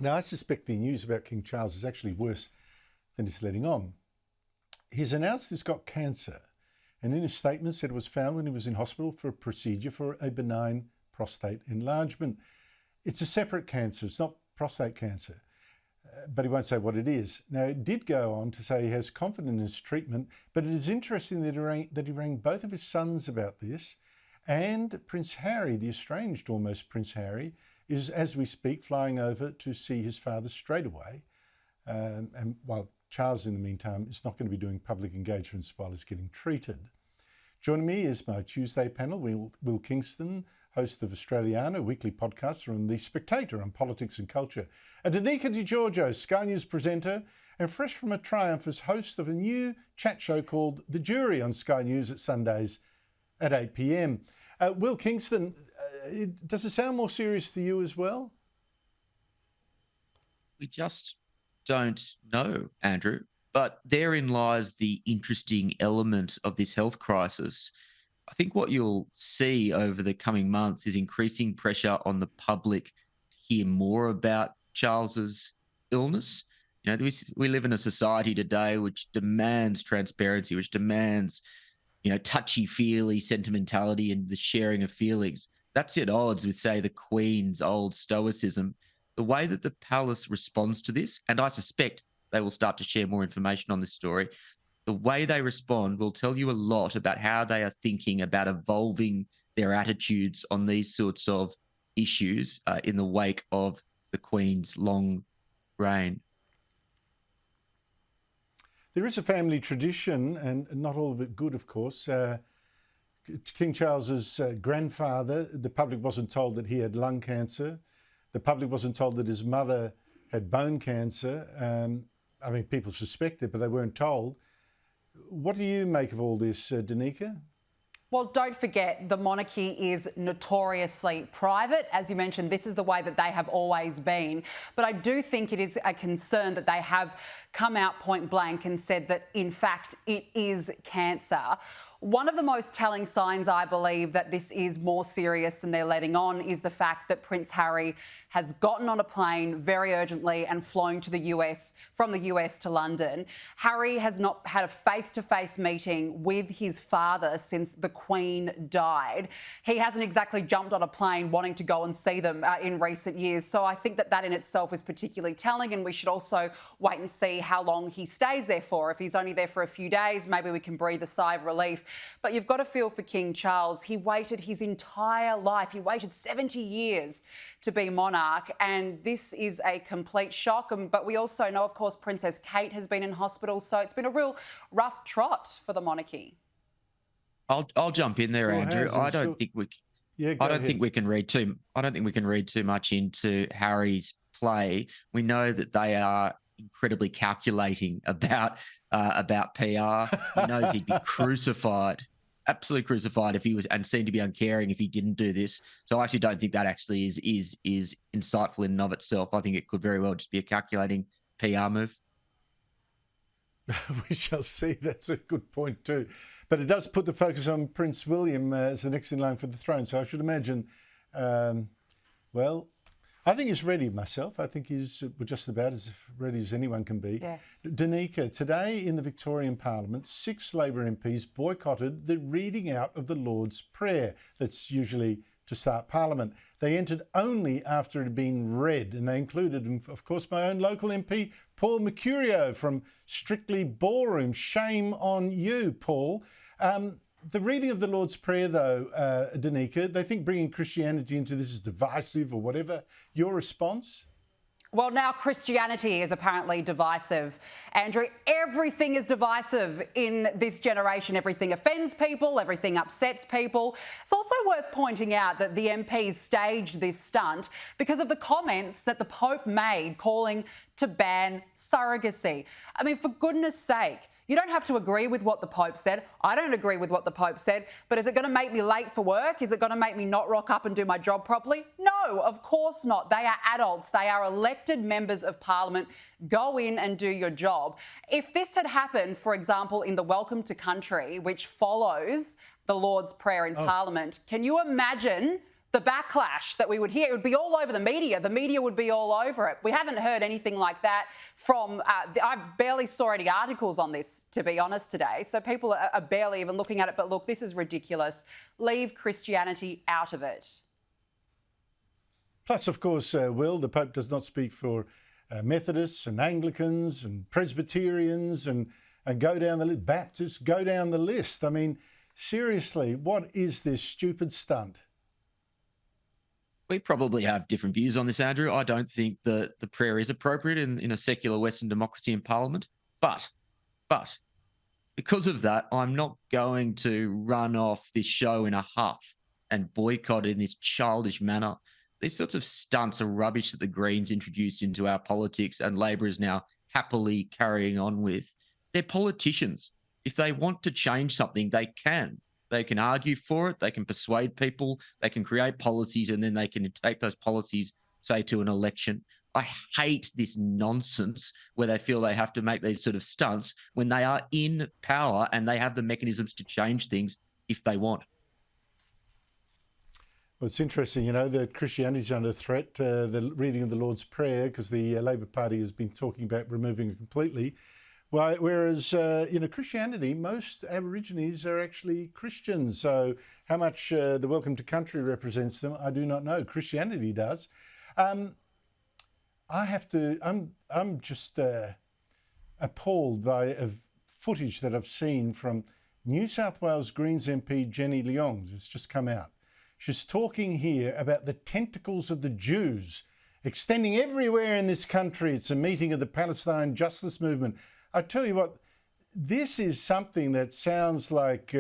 Now, I suspect the news about King Charles is actually worse than it's letting on. He's announced he's got cancer, and in his statement said it was found when he was in hospital for a procedure for a benign prostate enlargement. It's a separate cancer, it's not prostate cancer, but he won't say what it is. Now, it did go on to say he has confidence in his treatment, but it is interesting that he rang both of his sons about this, and Prince Harry, the estranged almost Prince Harry, is, as we speak, flying over to see his father straight away. And while Charles, in the meantime, is not going to be doing public engagements while he's getting treated. Joining me is my Tuesday panel, Will Kingston, host of Australiana, a weekly podcast from The Spectator on politics and culture, and Danica De Giorgio, Sky News presenter, and fresh from a triumph as host of a new chat show called The Jury on Sky News at Sundays at 8 p.m. Will Kingston, does it sound more serious to you as well? We just don't know, Andrew. But therein lies the interesting element of this health crisis. I think what you'll see over the coming months is increasing pressure on the public to hear more about Charles's illness. You know, we live in a society today which demands transparency, which demands, touchy-feely sentimentality and the sharing of feelings. That's at odds with, say, the Queen's old stoicism. The way that the palace responds to this, and I suspect they will start to share more information on this story, the way they respond will tell you a lot about how they are thinking about evolving their attitudes on these sorts of issues in the wake of the Queen's long reign. There is a family tradition, and not all of it good, of course. King Charles's grandfather, the public wasn't told that he had lung cancer. The public wasn't told that his mother had bone cancer. People suspected, but they weren't told. What do you make of all this, Danica? Well, don't forget, the monarchy is notoriously private. As you mentioned, this is the way that they have always been. But I do think it is a concern that they have come out point blank and said that, in fact, it is cancer. One of the most telling signs, I believe, that this is more serious than they're letting on is the fact that Prince Harry has gotten on a plane very urgently and flown to the US, from the US to London. Harry has not had a face-to-face meeting with his father since the Queen died. He hasn't exactly jumped on a plane wanting to go and see them in recent years. So I think that in itself is particularly telling, and we should also wait and see how long he stays there for. If he's only there for a few days, maybe we can breathe a sigh of relief. But you've got to feel for King Charles. He waited his entire life. He waited 70 years to be monarch, and this is a complete shock. But we also know, of course, Princess Kate has been in hospital, so it's been a real rough trot for the monarchy. I'll jump in there, Andrew. I don't think we can read too much into Harry's play. We know that they are incredibly calculating about PR. He knows he'd be crucified, absolutely crucified, if he was, and seemed to be uncaring if he didn't do this. So I actually don't think that actually is insightful in and of itself. I think it could very well just be a calculating PR move. We shall see. That's a good point too. But it does put the focus on Prince William as the next in line for the throne. So I should imagine, I think he's ready myself. I think he's just about as ready as anyone can be. Yeah. Danica, today in the Victorian Parliament, 6 Labor MPs boycotted the reading out of the Lord's Prayer. That's usually to start Parliament. They entered only after it had been read, and they included, of course, my own local MP, Paul Mercurio from Strictly Ballroom. Shame on you, Paul. The reading of the Lord's Prayer, though, Danica, they think bringing Christianity into this is divisive or whatever. Your response? Well, now Christianity is apparently divisive. Andrew, everything is divisive in this generation. Everything offends people, everything upsets people. It's also worth pointing out that the MPs staged this stunt because of the comments that the Pope made calling to ban surrogacy. I mean, for goodness sake, you don't have to agree with what the Pope said. I don't agree with what the Pope said, but is it going to make me late for work? Is it going to make me not rock up and do my job properly? No, of course not. They are adults. They are elected members of Parliament. Go in and do your job. If this had happened, for example, in the Welcome to Country, which follows the Lord's Prayer in Parliament, can you imagine the backlash that we would hear. It would be all over the media. The media would be all over it. We haven't heard anything like that from, I barely saw any articles on this, to be honest, today. So people are barely even looking at it. But look, this is ridiculous. Leave Christianity out of it. Plus, of course, Will, the Pope does not speak for Methodists and Anglicans and Presbyterians and go down the list, Baptists, go down the list. I mean, seriously, what is this stupid stunt? We probably have different views on this, Andrew. I don't think that the prayer is appropriate in a secular Western democracy and Parliament. But because of that, I'm not going to run off this show in a huff and boycott it in this childish manner. These sorts of stunts are rubbish that the Greens introduced into our politics and Labor is now happily carrying on with. They're politicians. If they want to change something, they can. They can argue for it. They can persuade people. They can create policies, and then they can take those policies, say, to an election. I hate this nonsense where they feel they have to make these sort of stunts when they are in power and they have the mechanisms to change things if they want. Well, it's interesting, you know, that Christianity is under threat, the reading of the Lord's Prayer, because the Labor Party has been talking about removing it completely. Whereas, you know, Christianity, most Aborigines are actually Christians. So how much the Welcome to Country represents them, I do not know. Christianity does. I'm just appalled by footage that I've seen from New South Wales Greens MP Jenny Leong. It's just come out. She's talking here about the tentacles of the Jews extending everywhere in this country. It's a meeting of the Palestine Justice Movement. I tell you what, this is something that sounds like,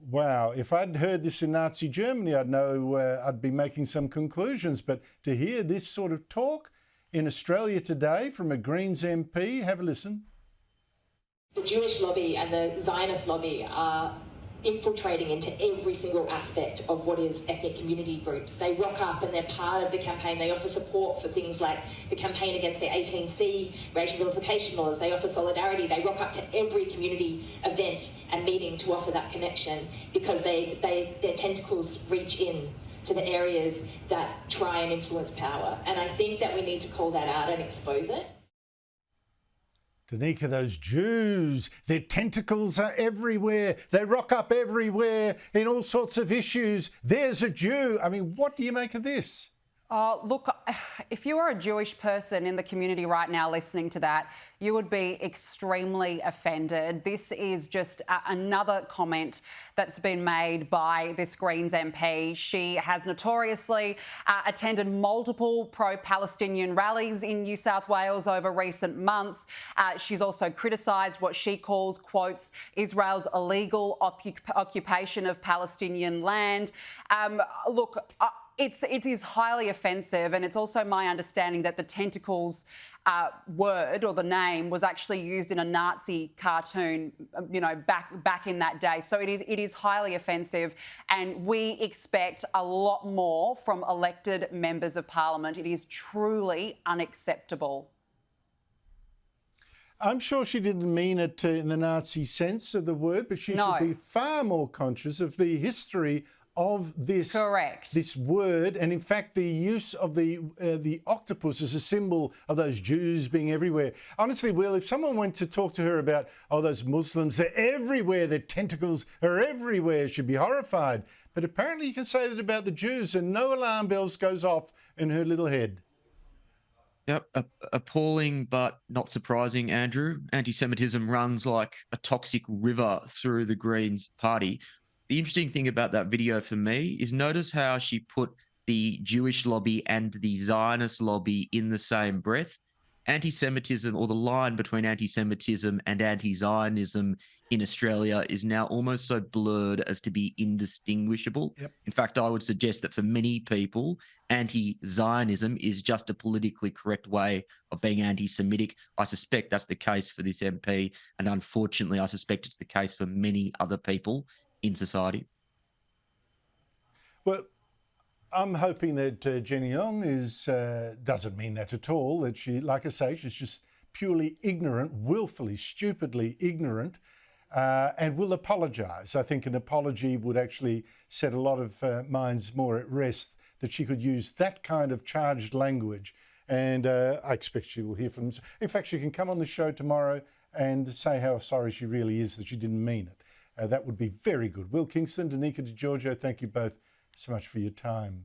wow, if I'd heard this in Nazi Germany, I'd know I'd be making some conclusions. But to hear this sort of talk in Australia today from a Greens MP, have a listen. The Jewish lobby and the Zionist lobby are infiltrating into every single aspect of what is ethnic community groups. They rock up and they're part of the campaign. They offer support for things like the campaign against the 18C racial vilification laws. They offer solidarity. They rock up to every community event and meeting to offer that connection because their tentacles reach in to the areas that try and influence power. And I think that we need to call that out and expose it. Danica, those Jews, their tentacles are everywhere. They rock up everywhere in all sorts of issues. There's a Jew. I mean, what do you make of this? Look, if you were a Jewish person in the community right now listening to that, you would be extremely offended. This is just another comment that's been made by this Greens MP. She has notoriously attended multiple pro-Palestinian rallies in New South Wales over recent months. She's also criticised what she calls, quotes, Israel's illegal occupation of Palestinian land. It is highly offensive, and it's also my understanding that the tentacles word or the name was actually used in a Nazi cartoon, you know, back in that day. So it is highly offensive, and we expect a lot more from elected members of Parliament. It is truly unacceptable. I'm sure she didn't mean it in the Nazi sense of the word, but she should be far more conscious of the history of this, correct, this word, and in fact the use of the octopus as a symbol of those Jews being everywhere. Honestly, Will, if someone went to talk to her about, oh, those Muslims, they're everywhere, their tentacles are everywhere, she'd be horrified. But apparently you can say that about the Jews and no alarm bells goes off in her little head. Yep, appalling but not surprising, Andrew. Anti-Semitism runs like a toxic river through the Greens party. The interesting thing about that video for me is notice how she put the Jewish lobby and the Zionist lobby in the same breath. Anti-Semitism, or the line between anti-Semitism and anti-Zionism in Australia, is now almost so blurred as to be indistinguishable. Yep. In fact, I would suggest that for many people, anti-Zionism is just a politically correct way of being anti-Semitic. I suspect that's the case for this MP, and unfortunately, I suspect it's the case for many other people in society. Well, I'm hoping that Jenny Leong doesn't mean that at all, that she, like I say, she's just purely ignorant, willfully, stupidly ignorant. and will apologise. I think an apology would actually set a lot of minds more at rest, that she could use that kind of charged language. And I expect she will hear from them. In fact, she can come on the show tomorrow and say how sorry she really is that she didn't mean it. That would be very good. Will Kingston, Danica De Giorgio, thank you both so much for your time.